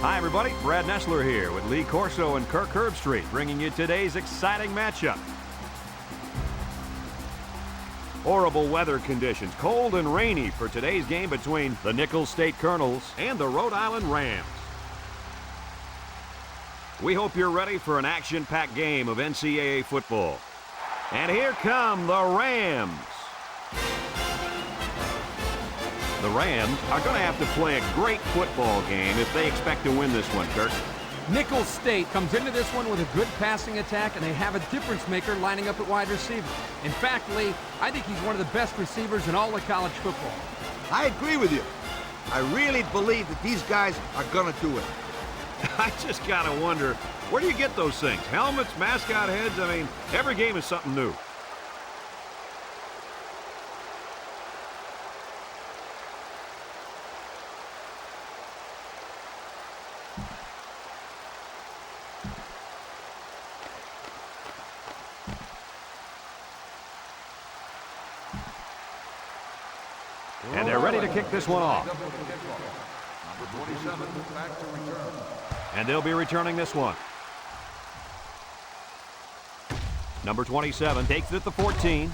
Hi, everybody. Brad Nessler here with Lee Corso and Kirk Herbstreit, bringing you today's exciting matchup. Horrible weather conditions, cold and rainy for today's game between the Nicholls State Colonels and the Rhode Island Rams. We hope you're ready for an action-packed game of NCAA football. And here come the Rams. The Rams are going to have to play a great football game if they expect to win this one, Kirk. Nicholls State comes into this one with a good passing attack, and they have a difference maker lining up at wide receiver. In fact, Lee, I think he's one of the best receivers in all of college football. I agree with you. I really believe that these guys are going to do it. I just got to wonder, where do you get those things? Helmets, mascot heads? I mean, every game is something new. And they're ready to kick this one off. And they'll be returning this one. Number 27 takes it at the 14.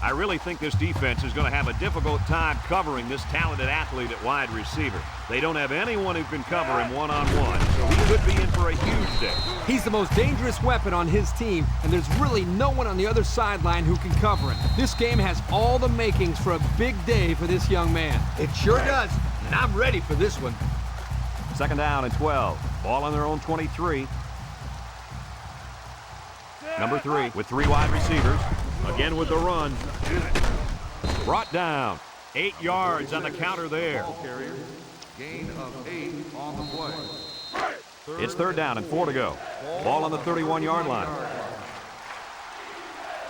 I really think this defense is going to have a difficult time covering this talented athlete at wide receiver. They don't have anyone who can cover him one-on-one, so he could be in for a huge day. He's the most dangerous weapon on his team, and there's really no one on the other sideline who can cover him. This game has all the makings for a big day for this young man. It sure does, and I'm ready for this one. Second down and 12. Ball on their own 23. Number 3 with 3 wide receivers. Again with the run. Brought down. 8 yards on the counter there. Gain of 8 on the play. It's third down and 4 to go. Ball on the 31-yard line.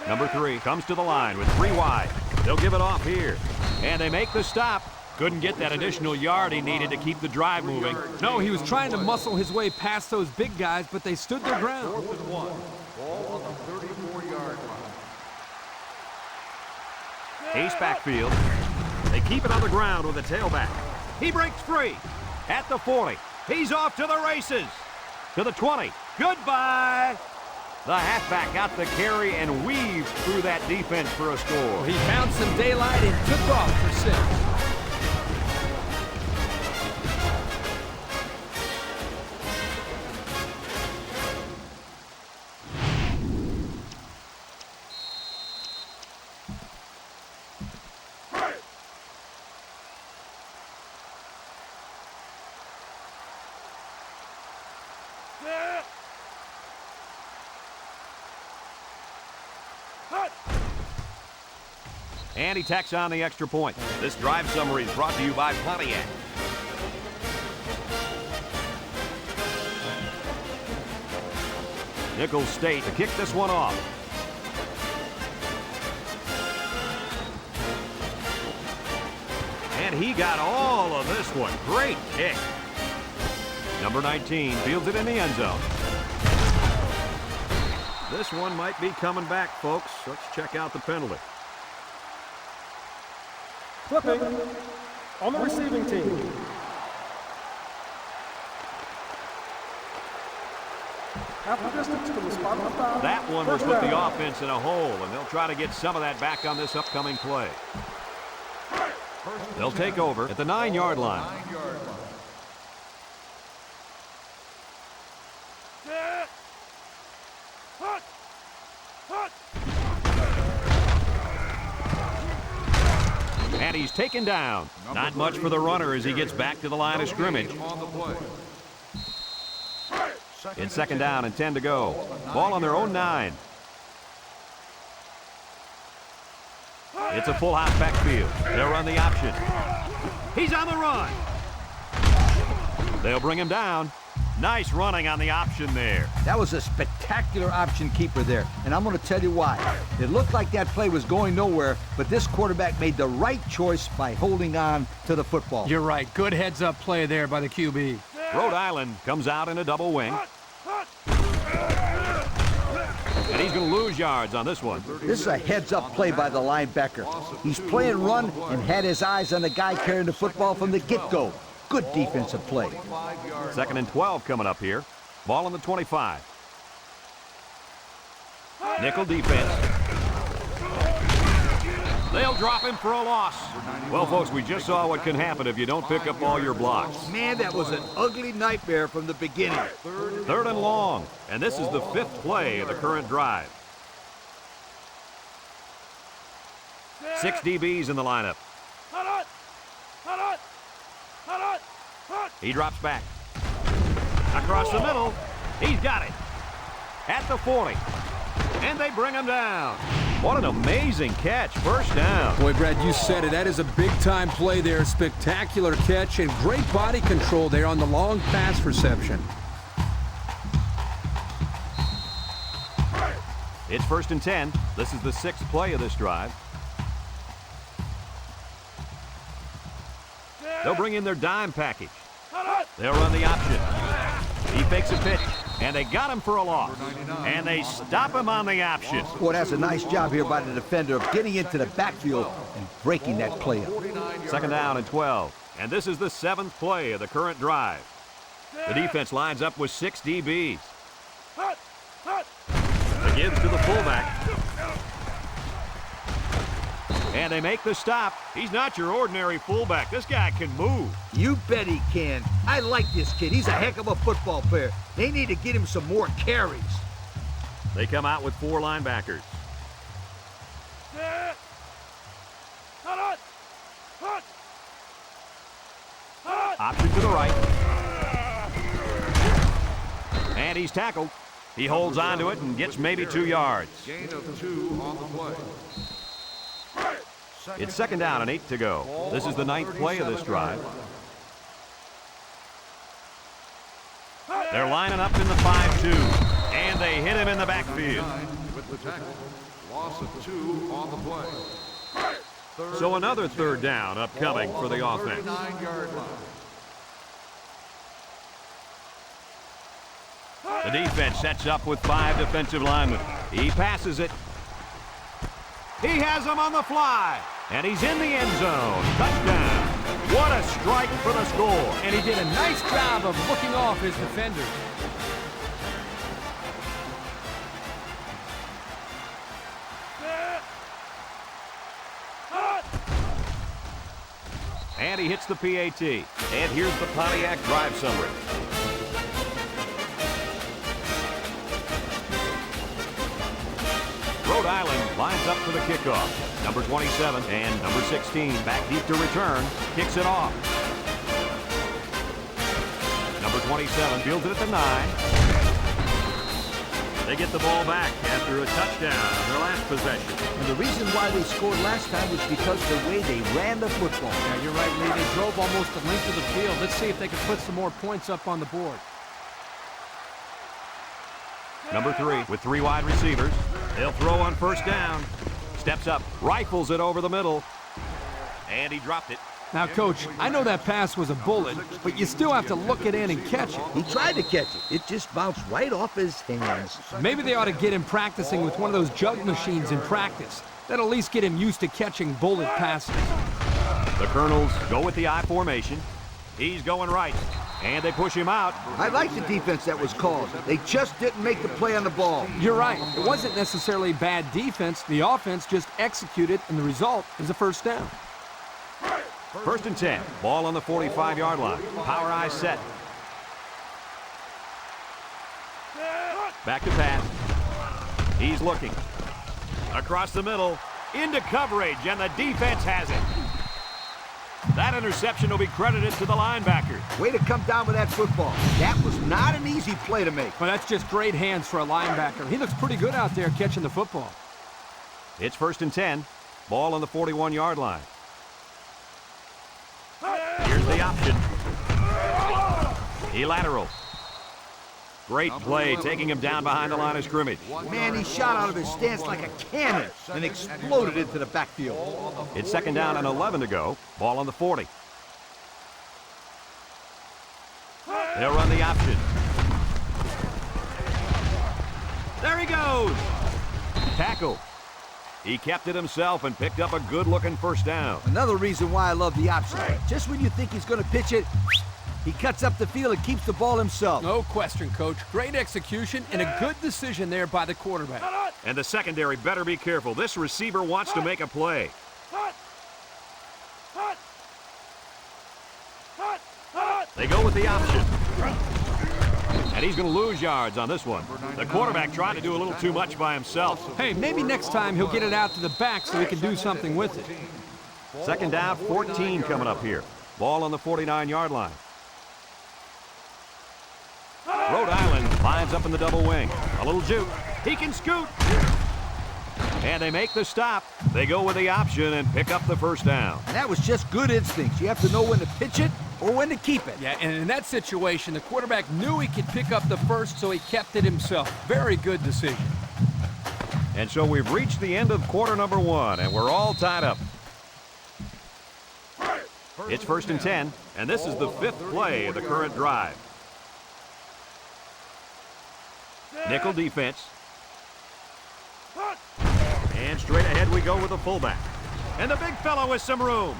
Number 3 comes to the line with 3 wide. They'll give it off here. And they make the stop. Couldn't get that additional yard he needed to keep the drive moving. No, he was trying to muscle his way past those big guys, but they stood their ground. 4th and 1. Ball on the 34-yard line. Ace backfield. They keep it on the ground with a tailback. He breaks free at the 40. He's off to the races. To the 20. Goodbye. The halfback got the carry and weaved through that defense for a score. He found some daylight and took off for 6. And he tacks on the extra point. This drive summary is brought to you by Pontiac. Nicholls State to kick this one off. And he got all of this one. Great kick. Number 19 fields it in the end zone. This one might be coming back, folks. Let's check out the penalty. Flipping on the receiving team. Half the distance from the spot of the foul. That one was with the offense in a hole, and they'll try to get some of that back on this upcoming play. They'll take over at the 9-yard line. 9-yard line. And he's taken down. Not much for the runner as he gets back to the line of scrimmage. It's second down and 10 to go. Ball on their own 9. It's a full house backfield. They'll run the option. He's on the run. They'll bring him down. Nice running on the option there. That was a spectacular option keeper there, and I'm going to tell you why. It looked like that play was going nowhere, but this quarterback made the right choice by holding on to the football. You're right. Good heads-up play there by the QB. Rhode Island comes out in a double wing. And he's going to lose yards on this one. This is a heads-up play by the linebacker. He's playing run and had his eyes on the guy carrying the football from the get-go. Good defensive play. 2nd and 12 coming up here. Ball on the 25. Nickel defense. They'll drop him for a loss. Well, folks, we just saw what can happen if you don't pick up all your blocks. Man, that was an ugly nightmare from the beginning. 3rd and long, and this is the 5th play of the current drive. 6 DBs in the lineup. He drops back. Across the middle. He's got it. At the 40. And they bring him down. What an amazing catch. 1st down. Boy, Brad, you said it. That is a big-time play there. Spectacular catch and great body control there on the long pass reception. It's 1st and 10. This is the 6th play of this drive. They'll bring in their dime package. They'll run the option. He fakes a pitch, and they got him for a loss. And they stop him on the option. Boy, that's a nice job here by the defender of getting into the backfield and breaking that play up. 2nd down and 12. And this is the 7th play of the current drive. The defense lines up with 6 DBs. They give to the fullback. And they make the stop. He's not your ordinary fullback. This guy can move. You bet he can. I like this kid. He's a heck of a football player. They need to get him some more carries. They come out with 4 linebackers. Option to the right. And he's tackled. He holds on to it and gets maybe 2 yards. Gain of 2 on the play. It's 2nd down and 8 to go. This is the 9th play of this drive. They're lining up in the 5-2. And they hit him in the backfield. With the tackle. Loss of 2 on the play. So another 3rd down upcoming for the offense. 39-yard line. The defense sets up with 5 defensive linemen. He passes it. He has him on the fly. And he's in the end zone. Touchdown. What a strike for the score. And he did a nice job of looking off his defenders. And he hits the PAT. And here's the Pontiac drive summary. Rhode Island lines up for the kickoff. Number 27 and number 16 back deep to return. Kicks it off. Number 27 fields it at the 9. They get the ball back after a touchdown on their last possession. And the reason why they scored last time was because of the way they ran the football. Yeah, you're right, Lee. They drove almost the length of the field. Let's see if they can put some more points up on the board. Number 3 with 3 wide receivers. They'll throw on 1st down. Steps up, rifles it over the middle. And he dropped it. Now, Coach, I know that pass was a bullet, but you still have to look it in and catch it. He tried to catch it. It just bounced right off his hands. Maybe they ought to get him practicing with one of those jug machines in practice. That'll at least get him used to catching bullet passes. The Colonels go with the I formation. He's going right. And they push him out. I like the defense that was called. They just didn't make the play on the ball. You're right. It wasn't necessarily bad defense. The offense just executed, and the result is a 1st down. 1st and 10. Ball on the 45-yard line. Power I set. Back to pass. He's looking. Across the middle. Into coverage, and the defense has it. That interception will be credited to the linebacker. Way to come down with that football. That was not an easy play to make. Well, that's just great hands for a linebacker. He looks pretty good out there catching the football. It's 1st and 10. Ball on the 41-yard line. Here's the option. He laterals. Great play, taking him down behind the line of scrimmage. Man, he shot out of his stance like a cannon and exploded into the backfield. It's 2nd down and 11 to go. Ball on the 40. They'll run the option. There he goes. Tackle. He kept it himself and picked up a good-looking first down. Another reason why I love the option. Just when you think he's going to pitch it, he cuts up the field and keeps the ball himself. No question, Coach. Great execution and a good decision there by the quarterback. And the secondary better be careful. This receiver wants to make a play. They go with the option. And he's going to lose yards on this one. The quarterback tried to do a little too much by himself. Hey, maybe next time he'll get it out to the back so he can do something with it. Second down, 14 coming up here. Ball on the 49-yard line. Rhode Island lines up in the double wing. A little juke. He can scoot. And they make the stop. They go with the option and pick up the first down. And that was just good instincts. You have to know when to pitch it or when to keep it. Yeah, and in that situation, the quarterback knew he could pick up the first, so he kept it himself. Very good decision. And so we've reached the end of quarter number 1, and we're all tied up. It's first and 10, and this is the 5th play of the current drive. Nickel defense. And straight ahead we go with the fullback. And the big fellow with some room.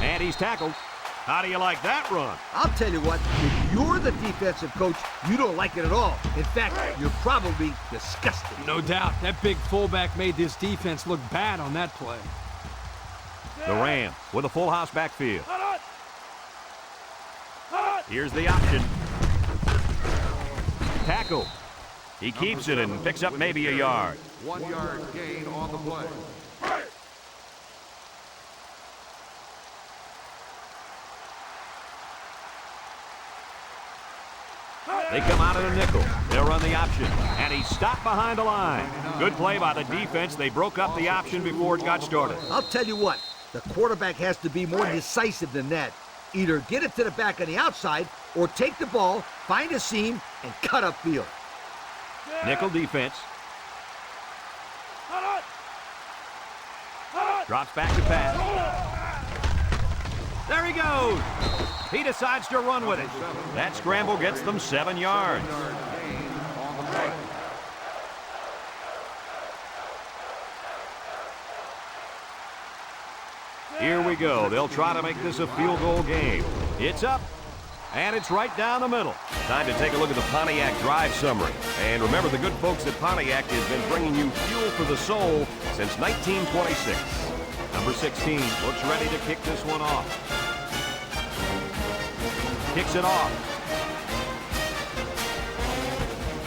And he's tackled. How do you like that run? I'll tell you what, if you're the defensive coach, you don't like it at all. In fact, you're probably disgusted. No doubt. That big fullback made this defense look bad on that play. The Rams with a full house backfield. Here's the option. Tackle. He keeps it and picks up maybe a yard. 1 yard gain on the play. They come out of the nickel. They'll run the option. And he's stopped behind the line. Good play by the defense. They broke up the option before it got started. I'll tell you what, the quarterback has to be more decisive than that. Either get it to the back on the outside or take the ball, find a seam, and cut upfield. Nickel defense. Drops back to pass. There he goes. He decides to run with it. That scramble gets them 7 yards. Here we go. They'll try to make this a field goal game. It's up, and it's right down the middle. Time to take a look at the Pontiac drive summary. And remember, the good folks at Pontiac has been bringing you fuel for the soul since 1926. Number 16 looks ready to kick this one off. Kicks it off.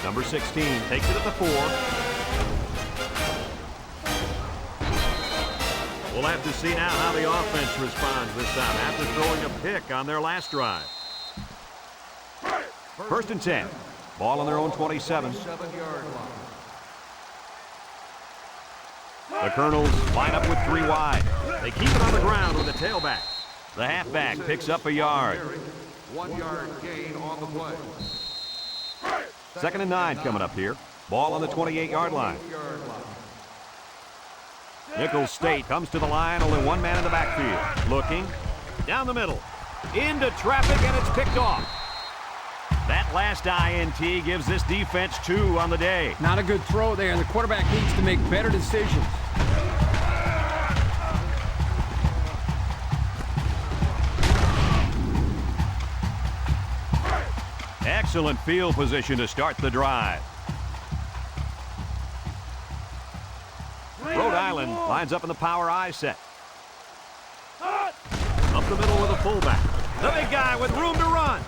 Number 16 takes it at the 4. We'll have to see now how the offense responds this time after throwing a pick on their last drive. First and 10. Ball on their own 27. The Colonels line up with 3 wide. They keep it on the ground with the tailback. The halfback picks up a yard. 1 yard gain on the play. Second and 9 coming up here. Ball on the 28-yard line. Nicholls State comes to the line, only 1 man in the backfield. Looking, down the middle, into traffic, and it's picked off. That last INT gives this defense 2 on the day. Not a good throw there. The quarterback needs to make better decisions. Excellent field position to start the drive. Rhode Island lines up in the power I set. Up the middle with a fullback. The big guy with room to run.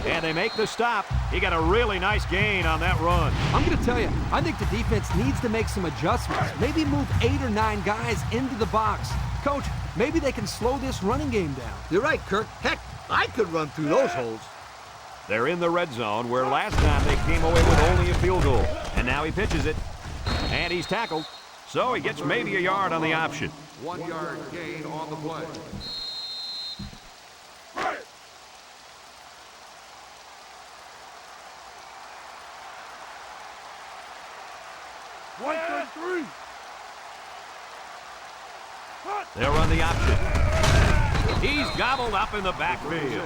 And they make the stop. He got a really nice gain on that run. I'm going to tell you, I think the defense needs to make some adjustments. Maybe move 8 or 9 guys into the box. Coach, maybe they can slow this running game down. You're right, Kirk. Heck, I could run through those holes. They're in the red zone, where last time they came away with only a field goal. And now he pitches it. And he's tackled. So he gets maybe a yard on the option. 1 yard gain on the play. They'll run the option. He's gobbled up in the backfield.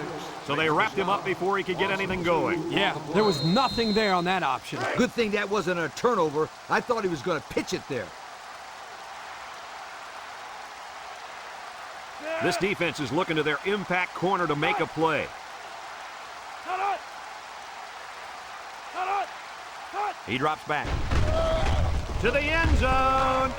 so they wrapped him up before he could get anything going. Yeah, there was nothing there on that option. Good thing that wasn't a turnover. I thought he was going to pitch it there. This defense is looking to their impact corner to make a play. He drops back to the end zone.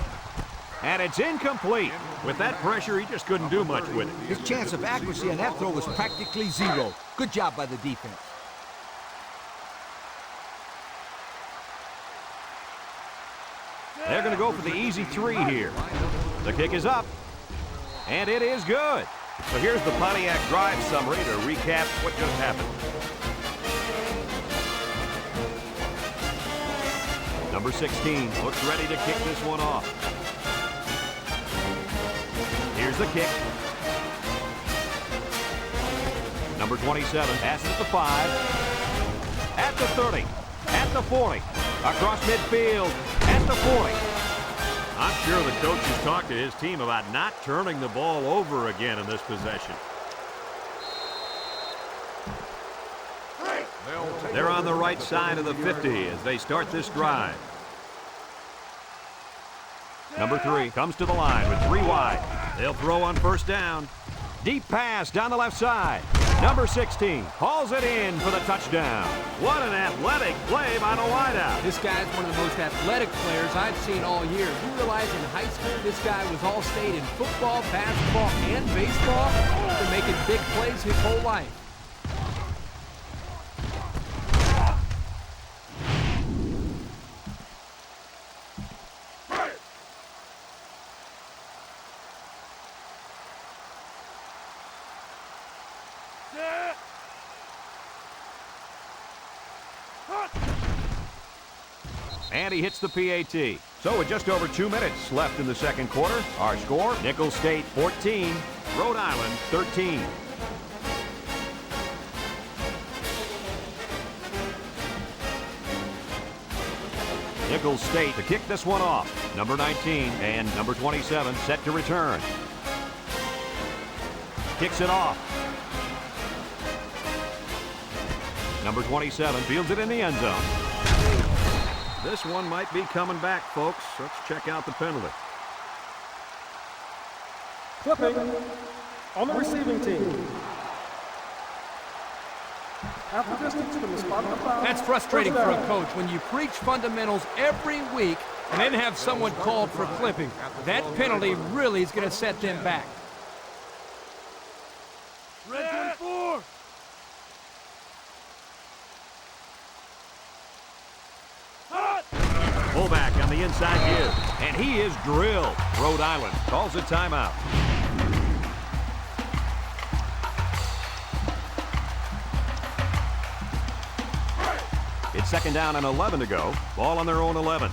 And it's incomplete. With that pressure, he just couldn't do much with it. His chance of accuracy on that throw was practically zero. Good job by the defense. They're going to go for the easy three here. The kick is up. And it is good. So here's the Pontiac drive summary to recap what just happened. Number 16 looks ready to kick this one off. Here's the kick. Number 27 passes at the 5. At the 30. At the 40. Across midfield. At the 40. I'm sure the coach has talked to his team about not turning the ball over again in this possession. They're on the right side of the 50 as they start this drive. Number 3 comes to the line with 3 wide. They'll throw on first down. Deep pass down the left side. Number 16 hauls it in for the touchdown. What an athletic play by the wideout. This guy's one of the most athletic players I've seen all year. You realize in high school this guy was all-state in football, basketball, and baseball? He's been making big plays his whole life. And he hits the PAT. So with just over 2 minutes left in the second quarter, our score, Nicholls State 14, Rhode Island 13. Nicholls State to kick this one off. Number 19 and number 27 set to return. Kicks it off. Number 27 fields it in the end zone. This one might be coming back, folks. Let's check out the penalty. Clipping on the receiving team. Half the distance from the spot of the foul. That's frustrating for a coach when you preach fundamentals every week and then have someone called for clipping. That penalty really is going to set them back. Red 24. Fullback on the inside give, and he is drilled. Rhode Island calls a timeout. It's second down and 11 to go. Ball on their own 11.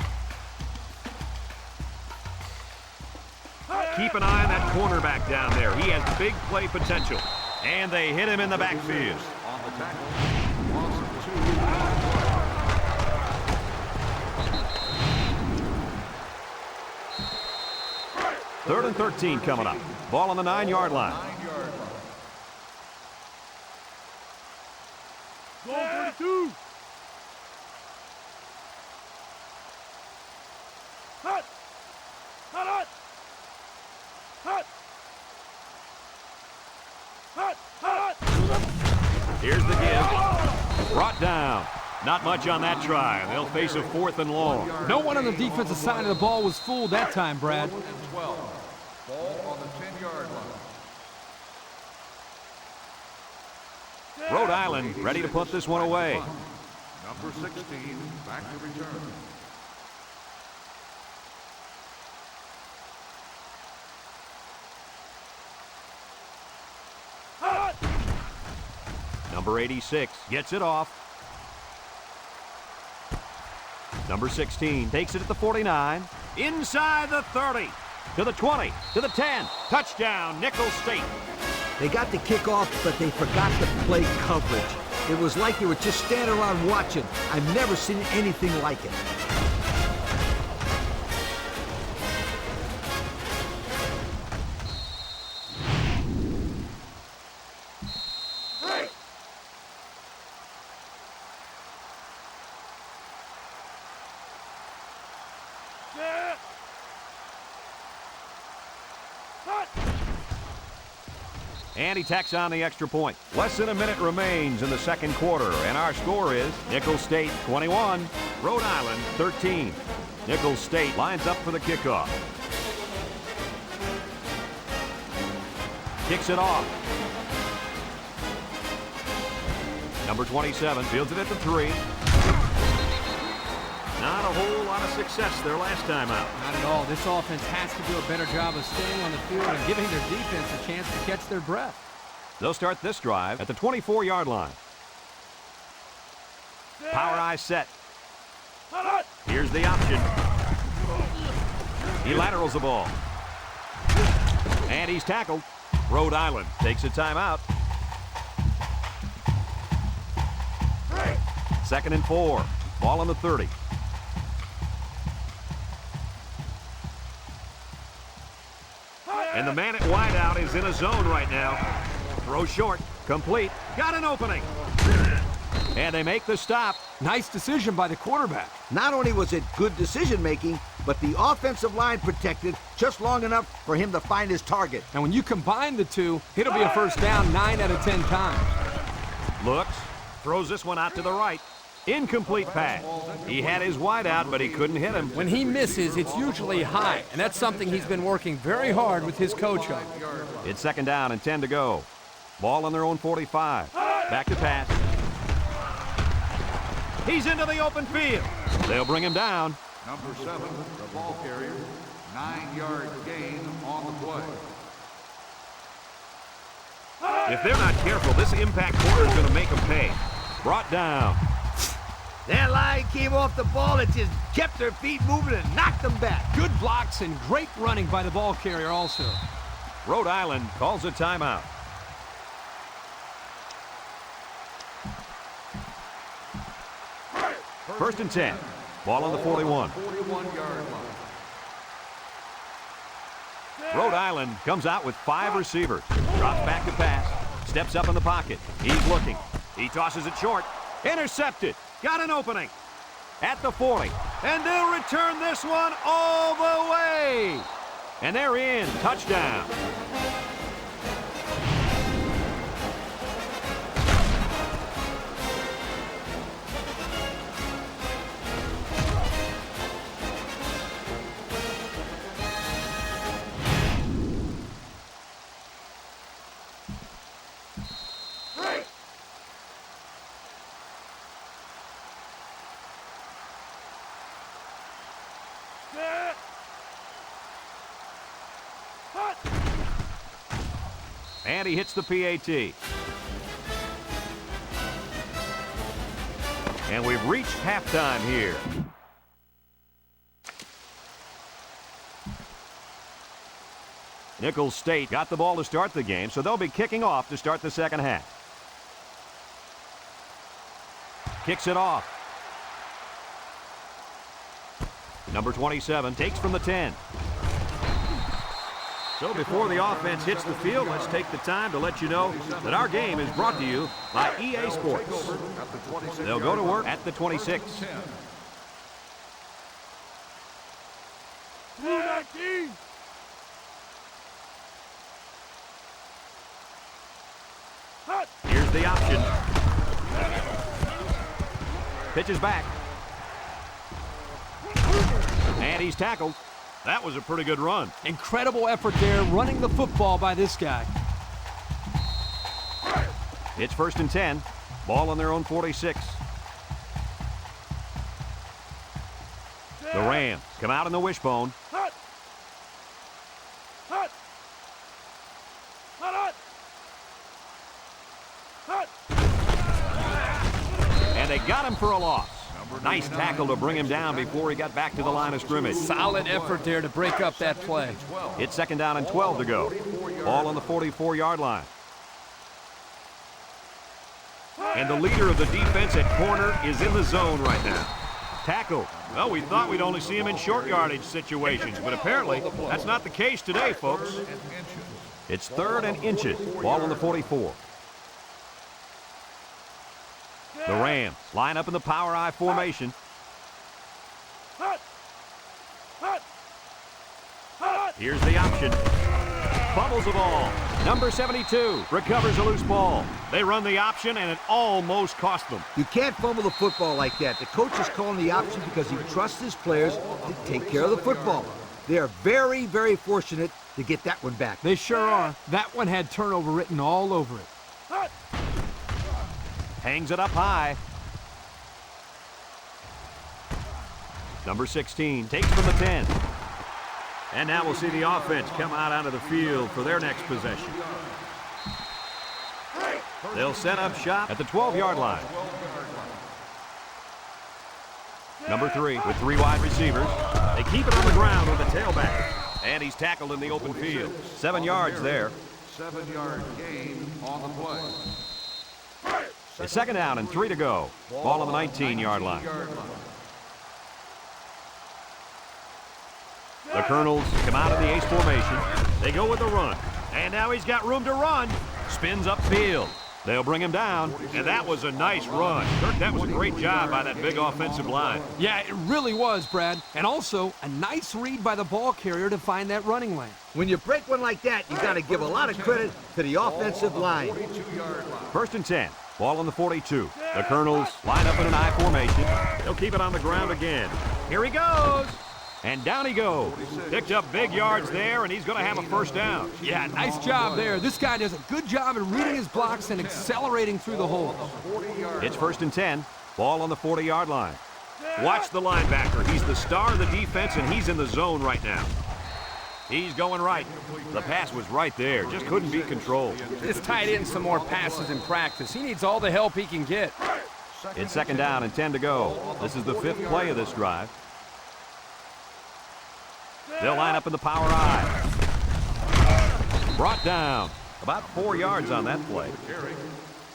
Keep an eye on that cornerback down there. He has big play potential. And they hit him in the backfield. On the tackle. Loss of 2. Third and 13 coming up. Ball on the 9-yard line. 9-yard line. Goal 32. Hut! Hut! Hut! Hut! Hut! Hut! Here's the give. Brought down. Not much on that try. They'll face a 4th and long. No one on the defensive side of the ball was fooled that time, Brad. 4th and 12. Ball on the 10-yard line. Rhode Island ready to put this one away. Number 16 back to return. Number 86 gets it off. Number 16 takes it at the 49. Inside the 30. To the 20. To the 10. Touchdown, Nicholls State. They got the kickoff, but they forgot to play coverage. It was like they were just standing around watching. I've never seen anything like it. And he tacks on the extra point. Less than a minute remains in the second quarter, and our score is Nicholls State 21, Rhode Island 13. Nicholls State lines up for the kickoff. Kicks it off. Number 27 fields it at the 3. Not a whole lot of success their last time out. Not at all. This offense has to do a better job of staying on the field and giving their defense a chance to catch their breath. They'll start this drive at the 24-yard line. Power eye set. Here's the option. He laterals the ball. And he's tackled. Rhode Island takes a timeout. 2nd and 4. Ball on the 30. And the man at wideout is in a zone right now. Throw short. Complete. Got an opening. And they make the stop. Nice decision by the quarterback. Not only was it good decision-making, but the offensive line protected just long enough for him to find his target. And when you combine the two, it'll be a first down 9 out of 10 times. Looks. Throws this one out to the right. Incomplete pass. He had his wideout, but he couldn't hit him. When he misses, it's usually high, and that's something he's been working very hard with his coach on. It's 2nd down and 10 to go. Ball on their own 45. Back to pass. He's into the open field. They'll bring him down. Number 7, the ball carrier. 9-yard gain on the play. If they're not careful, this impact corner is going to make them pay. Brought down. That line came off the ball. It just kept their feet moving and knocked them back. Good blocks and great running by the ball carrier also. Rhode Island calls a timeout. First and 10. Ball on the 41. 41-yard line. Rhode Island comes out with 5 receivers. Drops back to pass. Steps up in the pocket. He's looking. He tosses it short. Intercepted. Got an opening. At the 40. And they'll return this one all the way. And they're in. Touchdown. And he hits the PAT. And we've reached halftime here. Nicholls State got the ball to start the game, so they'll be kicking off to start the second half. Kicks it off. Number 27 takes from the 10. So before the offense hits the field, let's take the time to let you know that our game is brought to you by EA Sports. They'll go to work at the 26. Here's the option. Pitches back. And he's tackled. That was a pretty good run. Incredible effort there running the football by this guy. It's 1st and 10. Ball on their own 46. The Rams come out in the wishbone. And they got him for a loss. Nice tackle to bring him down before he got back to the line of scrimmage. Solid effort there to break up that play. It's 2nd down and 12 to go. Ball on the 44-yard line. And the leader of the defense at corner is in the zone right now. Tackle. Well, we thought we'd only see him in short yardage situations, but apparently that's not the case today, folks. It's 3rd and inches. Ball on the 44. The Rams line up in the power I formation. Here's the option. Fumbles the ball. Number 72 recovers a loose ball. They run the option, and it almost cost them. You can't fumble the football like that. The coach is calling the option because he trusts his players to take care of the football. They are very, very fortunate to get that one back. They sure are. That one had turnover written all over it. Hangs it up high. Number 16 takes from the 10. And now we'll see the offense come out onto the field for their next possession. They'll set up shop at the 12-yard line. Number 3 with 3 wide receivers. They keep it on the ground with the tailback. And he's tackled in the open field. 7 yards there. 7-yard gain on the play. It's second down and 3 to go. Ball on the 19-yard line. The Colonels come out of the ace formation. They go with the run. And now he's got room to run. Spins upfield. They'll bring him down. And that was a nice run. Kirk, that was a great job by that big offensive line. Yeah, it really was, Brad. And also, a nice read by the ball carrier to find that running lane. When you break one like that, you got to give a lot of credit to the offensive line. First and 10. Ball on the 42. The Colonels line up in an I formation. They'll keep it on the ground again. Here he goes. And down he goes. Picked up big yards there, and he's going to have a first down. Yeah, nice job there. This guy does a good job at reading his blocks and accelerating through the holes. It's first and 10. Ball on the 40-yard line. Watch the linebacker. He's the star of the defense, and he's in the zone right now. He's going right. The pass was right there. Just couldn't be controlled. This tight end some more passes in practice. He needs all the help he can get. It's second down and 10 to go. This is the 5th play of this drive. They'll line up in the power I. Brought down. About 4 yards on that play.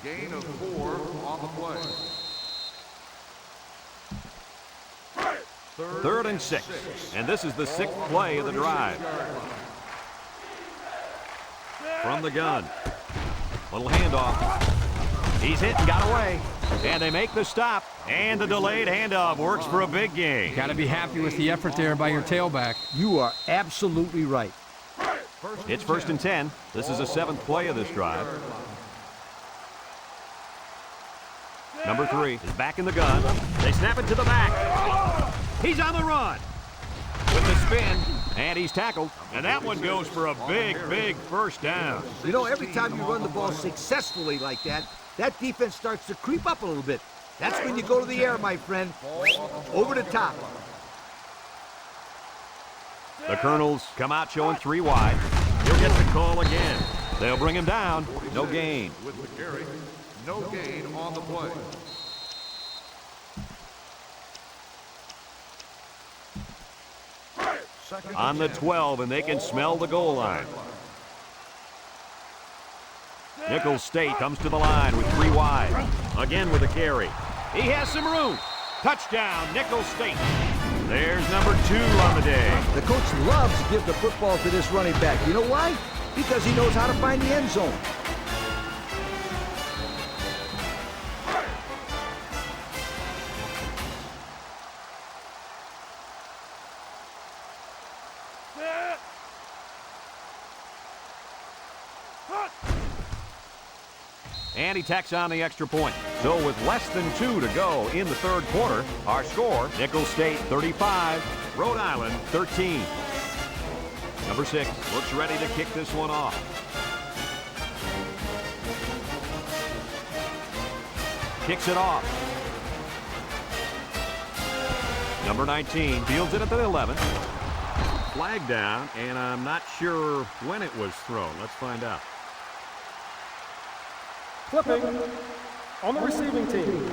Gain of 4 on the play. Third and 6. And this is the 6th play of the drive. From the gun. Little handoff. He's hit and got away. And they make the stop. And the delayed handoff works for a big gain. Got to be happy with the effort there by your tailback. You are absolutely right. It's first and 10. This is the 7th play of this drive. Number 3 is back in the gun. They snap it to the back. He's on the run. With the spin. And he's tackled. And that one goes for a big, big first down. You know, every time you run the ball successfully like that, that defense starts to creep up a little bit. That's when you go to the air, my friend. Over the top. The Colonels come out showing 3 wide. He'll get the call again. They'll bring him down. No gain. With the carry, no gain on the play. On the 12, and they can smell the goal line. Nicholls State comes to the line with 3 wide. Again with a carry. He has some room. Touchdown, Nicholls State. There's number 2 on the day. The coach loves to give the football to this running back. You know why? Because he knows how to find the end zone. And he tacks on the extra point. So with less than 2 to go in the 3rd quarter, our score, Nicholls State 35, Rhode Island 13. Number 6 looks ready to kick this one off. Kicks it off. Number 19 fields it at the 11. Flag down, and I'm not sure when it was thrown. Let's find out. Flipping on the receiving team.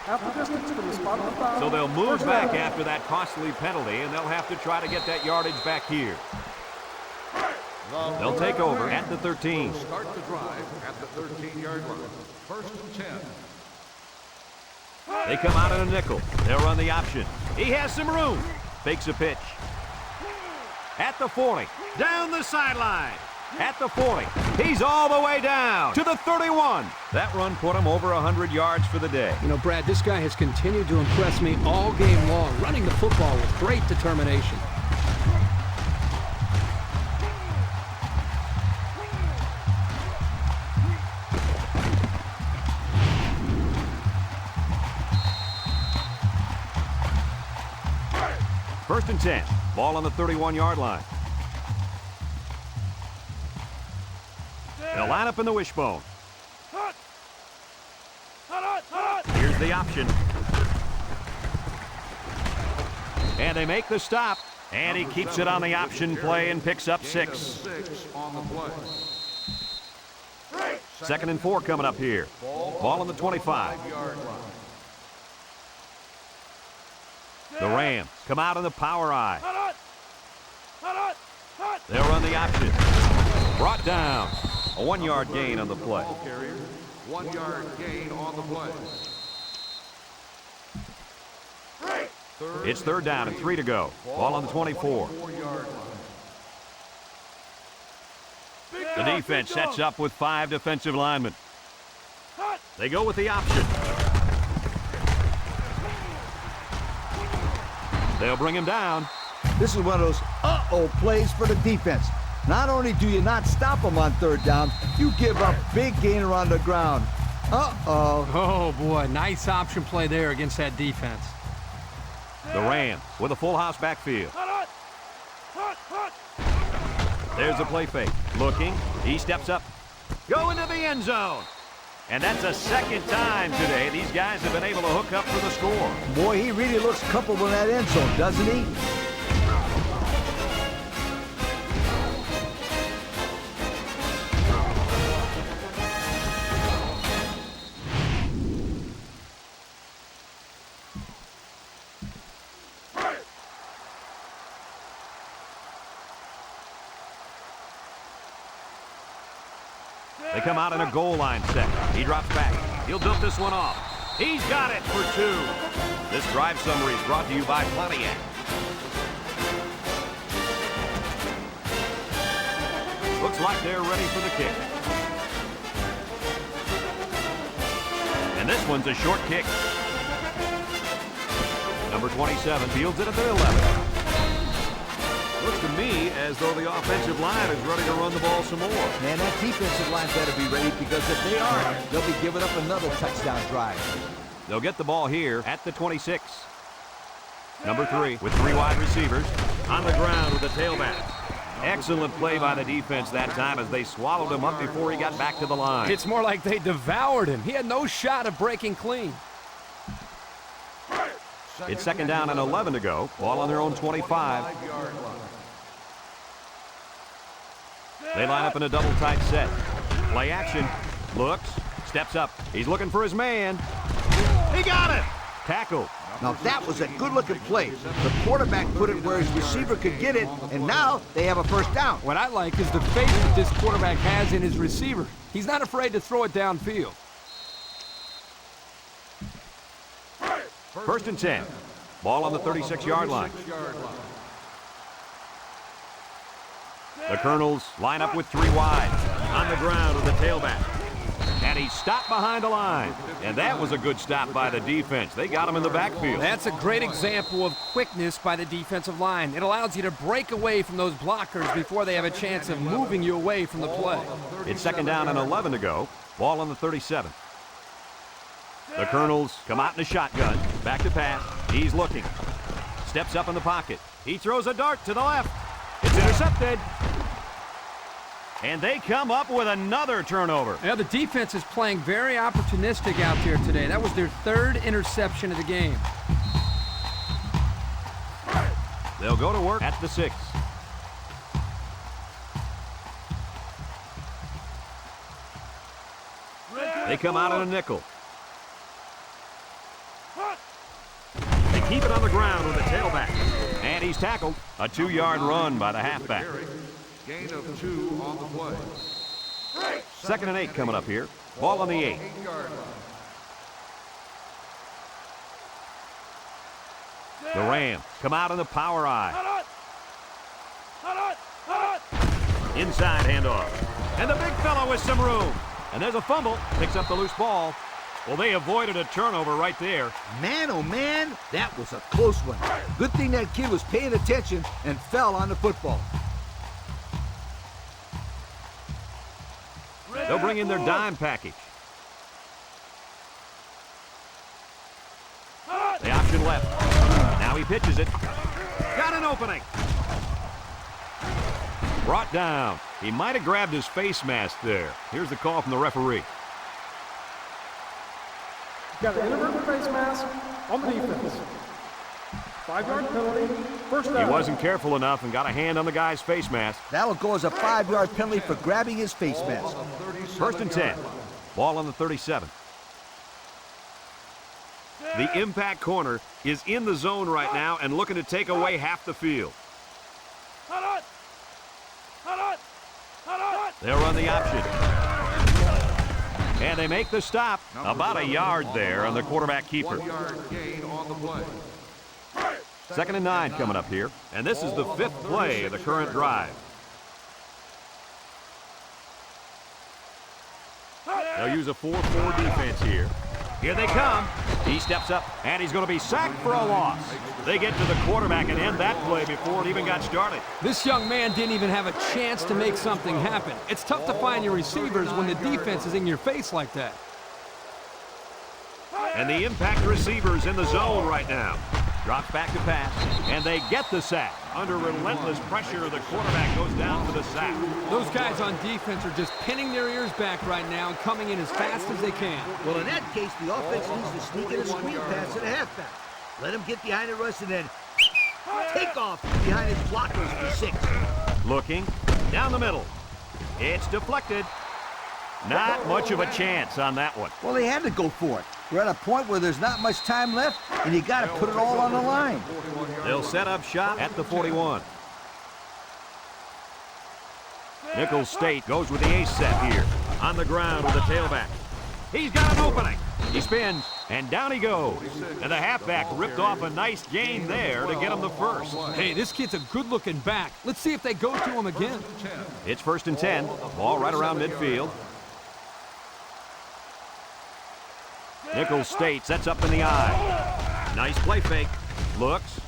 Half the distance from the spot of the foul. So they'll move First back down. after that costly penalty, and they'll have to try to get that yardage back here. They'll take over at the 13. Start the drive at the 13-yard line. First and 10. They come out in a nickel. They'll run the option. He has some room. Fakes a pitch. At the 40. Down the sideline. At the 40. He's all the way down to the 31. That run put him over 100 yards for the day. You know, Brad, this guy has continued to impress me all game long, running the football with great determination. First and 10. Ball on the 31-yard line. They'll line up in the wishbone. Here's the option. And they make the stop. And he keeps it on the option play and picks up 6. On the play. Second and 4 coming up here. Ball on the 25. The Rams come out in the power eye. They'll run the option. Brought down. A 1-yard gain on the play. 1-yard gain on the play. It's third down and 3 to go. Ball on the 24. The defense sets up with 5 defensive linemen. They go with the option. They'll bring him down. This is one of those uh-oh plays for the defense. Not only do you not stop them on third down, you give up big gain around the ground. Uh-oh. Oh, boy. Nice option play there against that defense. The Rams with a full house backfield. There's the play fake. Looking. He steps up. Go into the end zone. And that's the second time today these guys have been able to hook up for the score. Boy, he really looks comfortable in that end zone, doesn't he? They come out in a goal line set. He drops back. He'll dump this one off. He's got it for 2. This drive summary is brought to you by Pontiac. Looks like they're ready for the kick. And this one's a short kick. Number 27 fields it at the 11. Looks to me as though the offensive line is ready to run the ball some more. Man, that defensive line better be ready, because if they aren't, they'll be giving up another touchdown drive. They'll get the ball here at the 26. Number 3 with 3 wide receivers on the ground with the tailback. Excellent play by the defense that time as they swallowed him up before he got back to the line. It's more like they devoured him. He had no shot of breaking clean. It's second down and 11 to go. Ball on their own 25. They line up in a double tight set. Play action. Looks. Steps up. He's looking for his man. He got it. Tackle. Now that was a good-looking play. The quarterback put it where his receiver could get it, and now they have a first down. What I like is the faith that this quarterback has in his receiver. He's not afraid to throw it downfield. First and 10. Ball on the 36-yard line. The Colonels line up with 3 wide. On the ground with the tailback. And he stopped behind the line. And that was a good stop by the defense. They got him in the backfield. That's a great example of quickness by the defensive line. It allows you to break away from those blockers before they have a chance of moving you away from the play. It's second down and 11 to go. Ball on the 37. The Colonels come out in a shotgun. Back to pass. He's looking. Steps up in the pocket. He throws a dart to the left. It's intercepted. And they come up with another turnover. Yeah, the defense is playing very opportunistic out there today. That was their 3rd interception of the game. They'll go to work at the 6. They come out in a nickel. They keep it on the ground with a tailback. And he's tackled. A 2-yard run by the halfback. Gain of 2 on the play. Second and 8 coming up here. Ball on the 8. The Rams come out in the power eye. Inside handoff. And the big fella with some room. And there's a fumble. Picks up the loose ball. Well, they avoided a turnover right there. Man, oh man, that was a close one. Good thing that kid was paying attention and fell on the football. They'll bring in their dime package. The option left. Now he pitches it. Got opening. Brought down. He might have grabbed his face mask there. Here's the call from the referee. Got an inadvertent face mask on the defense. 5-yard penalty, first down. He wasn't careful enough and got a hand on the guy's face mask. That'll go as a 5-yard penalty for grabbing his face mask. First and 10. Ball on the 37. The impact corner is in the zone right now and looking to take away half the field. They'll run the option. And they make the stop. About a yard there on the quarterback keeper. 1-yard gain on the play. 2nd and 9 coming up here. And this is the 5th play of the current drive. They'll use a 4-4 defense here. Here they come. He steps up, and he's going to be sacked for a loss. They get to the quarterback and end that play before it even got started. This young man didn't even have a chance to make something happen. It's tough to find your receivers when the defense is in your face like that. And the impact receiver's in the zone right now. Drops back to pass, and they get the sack. Under relentless pressure, the quarterback goes down for the sack. Those guys on defense are just pinning their ears back right now and coming in as fast as they can. Well, in that case, the offense needs to sneak in a screen pass to the halfback. Let him get behind the rush and then take off behind his blockers for 6. Looking down the middle. It's deflected. Not much of a chance on that one. Well, they had to go for it. We're at a point where there's not much time left, and you got to put it all on the line. They'll set up shop at the 41. Nicholls State goes with the ace set here. On the ground with the tailback. He's got an opening. He spins, and down he goes. And the halfback ripped off a nice gain there to get him the first. Hey, this kid's a good-looking back. Let's see if they go to him again. It's 1st and 10. Ball right around midfield. Nicholls State sets up in the eye. Nice play fake. Looks.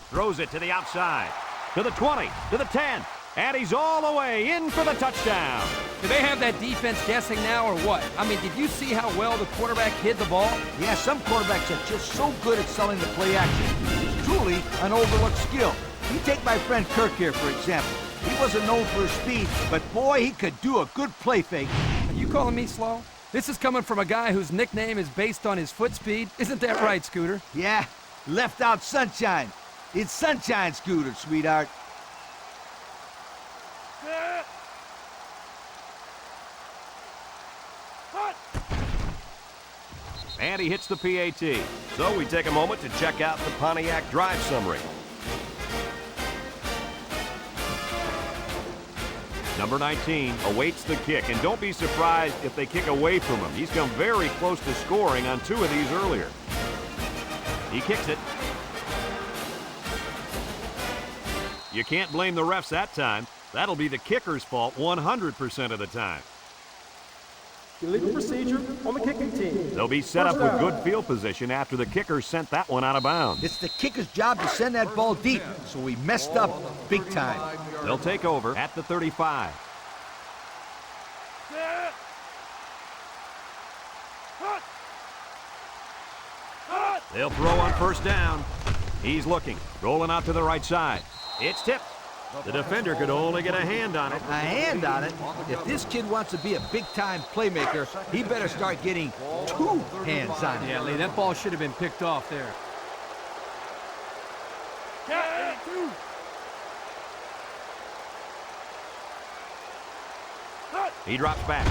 Throws it to the outside. To the 20. To the 10. And he's all the way in for the touchdown. Do they have that defense guessing now or what? I mean, did you see how well the quarterback hid the ball? Yeah, some quarterbacks are just so good at selling the play action. It's truly an overlooked skill. You take my friend Kirk here, for example. He wasn't known for his speed, but boy, he could do a good play fake. Are you calling me slow? This is coming from a guy whose nickname is based on his foot speed. Isn't that right, Scooter? Yeah, left out sunshine. It's sunshine, Scooter, sweetheart. And he hits the PAT. So we take a moment to check out the Pontiac drive summary. Number 19 awaits the kick, and don't be surprised if they kick away from him. He's come very close to scoring on 2 of these earlier. He kicks it. You can't blame the refs that time. That'll be the kicker's fault 100% of the time. Illegal procedure on the kicking team. They'll be set up with good field position after the kicker sent that one out of bounds. It's the kicker's job to send that ball deep, so we messed up big time. They'll take over at the 35. They'll throw on 1st down. He's looking, rolling out to the right side. It's tipped. The defender could only get a hand on it. A hand on it? If this kid wants to be a big-time playmaker, he better start getting 2 hands on it. Yeah, Lee, that ball should have been picked off there. He drops back,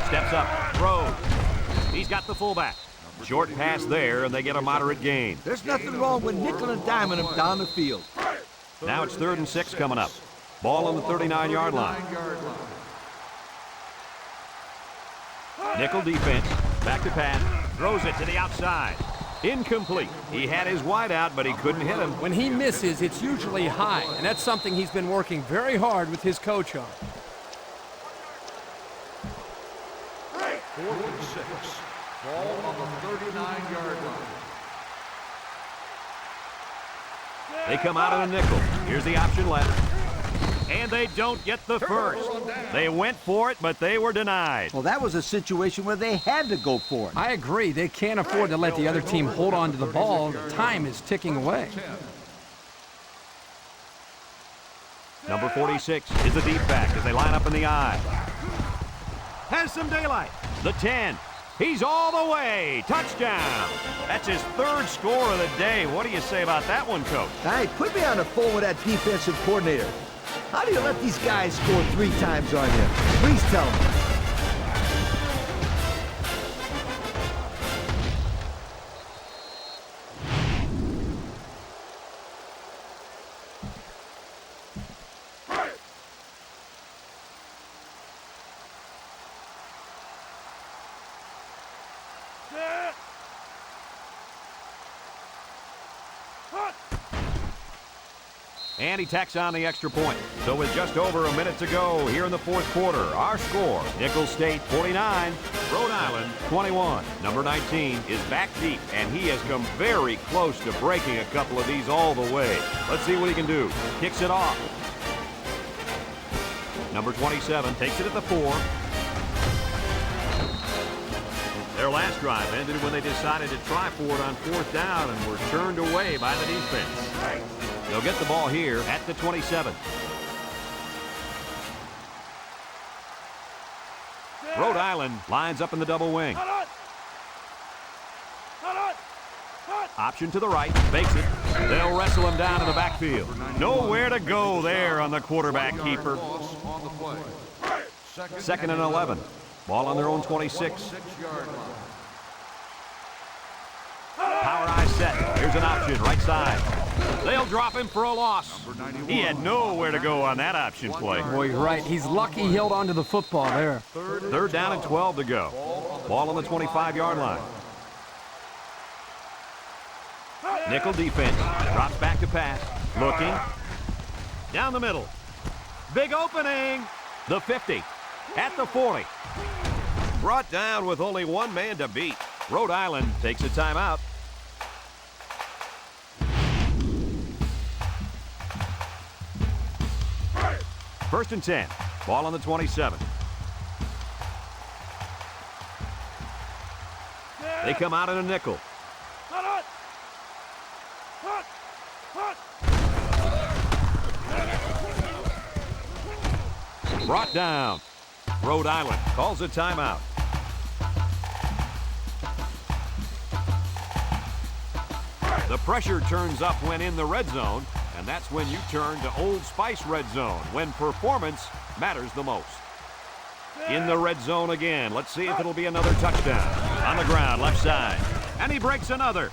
steps up, throws. He's got the fullback. Short pass there, and they get a moderate gain. There's nothing wrong with nickel and diming him down the field. Now it's 3rd and 6 coming up. Ball on the 39-yard line. Nickel defense, back to pass, throws it to the outside. Incomplete. He had his wide out, but he couldn't hit him. When he misses, it's usually high, and that's something he's been working very hard with his coach on. 4th and 6. Ball on the 39-yard line. They come out in a nickel. Here's the option left. And they don't get the first. They went for it, but they were denied. Well, that was a situation where they had to go for it. I agree. They can't afford to let the other team hold on to the ball. Time is ticking away. Number 46 is the deep back as they line up in the I. Has some daylight. The 10. He's all the way. Touchdown. That's his third score of the day. What do you say about that one, Coach? Hey, put me on the phone with that defensive coordinator. How do you let these guys score 3 times on you? Please tell me. And he tacks on the extra point. So with just over a minute to go here in the fourth quarter, our score, Nicholls State 49, Rhode Island 21. Number 19 is back deep, and he has come very close to breaking a couple of these all the way. Let's see what he can do. Kicks it off. Number 27 takes it at the 4. Their last drive ended when they decided to try for it on 4th down and were turned away by the defense. They'll get the ball here at the 27. Rhode Island lines up in the double wing. Option to the right, fakes it. They'll wrestle him down in the backfield. Nowhere to go there on the quarterback keeper. 2nd and 11. Ball on their own 26. Power I set. Here's an option, right side. They'll drop him for a loss. He had nowhere to go on that option play. Boy, you're right. He's lucky he held on to the football there. 3rd down and 12 to go. Ball on the 25-yard line. Nickel defense. Drops back to pass. Looking. Down the middle. Big opening. The 50. At the 40. Brought down with only one man to beat. Rhode Island takes a timeout. First and 10. Ball on the 27. They come out in a nickel. Brought down. Rhode Island calls a timeout. The pressure turns up when in the red zone, and that's when you turn to Old Spice red zone, when performance matters the most. In the red zone again. Let's see if it'll be another touchdown. On the ground, left side. And he breaks another.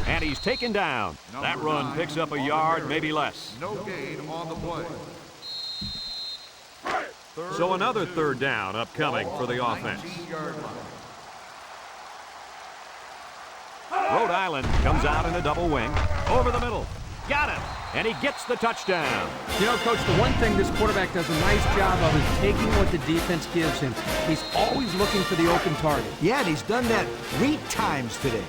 And he's taken down. That run picks up a yard, maybe less. No gain on the play. So another 3rd down upcoming for the offense. Rhode Island comes out in a double wing. Over the middle. Got him. And he gets the touchdown. You know, Coach, the one thing this quarterback does a nice job of is taking what the defense gives him. He's always looking for the open target. Yeah, and he's done that 3 times today.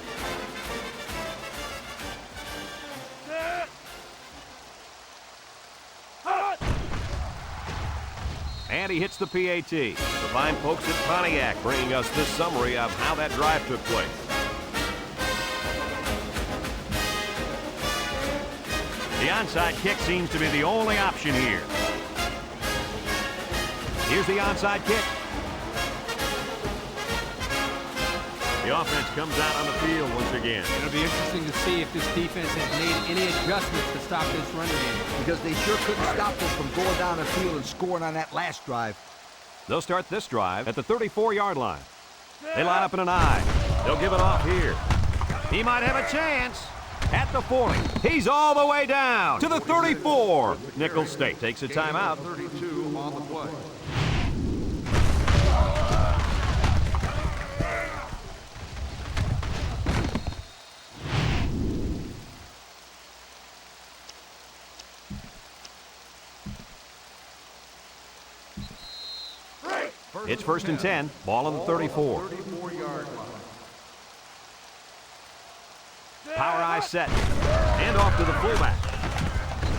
And he hits the PAT. The fine folks at Pontiac bringing us this summary of how that drive took place. The onside kick seems to be the only option here. Here's the onside kick. The offense comes out on the field once again. It'll be interesting to see if this defense has made any adjustments to stop this running game. Because they sure couldn't stop them from going down the field and scoring on that last drive. They'll start this drive at the 34-yard line. They line up in an I. They'll give it off here. He might have a chance. At the 40. He's all the way down to the 34. Nicholls State takes a timeout. 32 on the play. It's 1st and 10. Ball on the 34. 34-yard line. Power I set. And off to the fullback.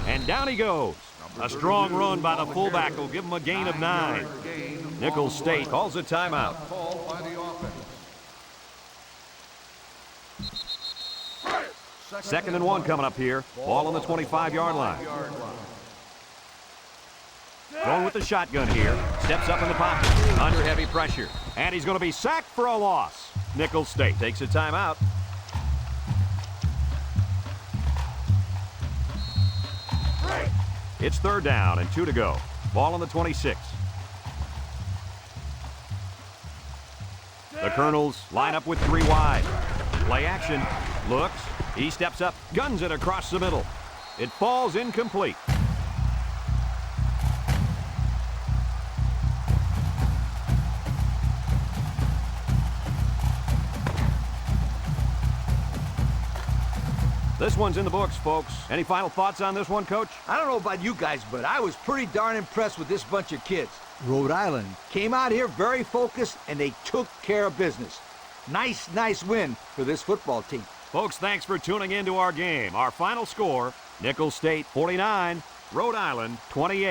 And down he goes. A strong run by the fullback will give him a gain of 9. Nicholls State calls a timeout. Called by the offense. 2nd and 1 coming up here. Ball on the 25-yard line. Going with the shotgun here. Steps up in the pocket. Under heavy pressure. And he's going to be sacked for a loss. Nicholls State takes a timeout. It's 3rd down and 2 to go. Ball on the 26. The Colonels line up with 3 wide. Play action. Looks. He steps up. Guns it across the middle. It falls incomplete. This one's in the books, folks. Any final thoughts on this one, Coach? I don't know about you guys, but I was pretty darn impressed with this bunch of kids. Rhode Island came out here very focused, and they took care of business. Nice win for this football team. Folks, thanks for tuning in to our game. Our final score, Nicholls State 49, Rhode Island 28.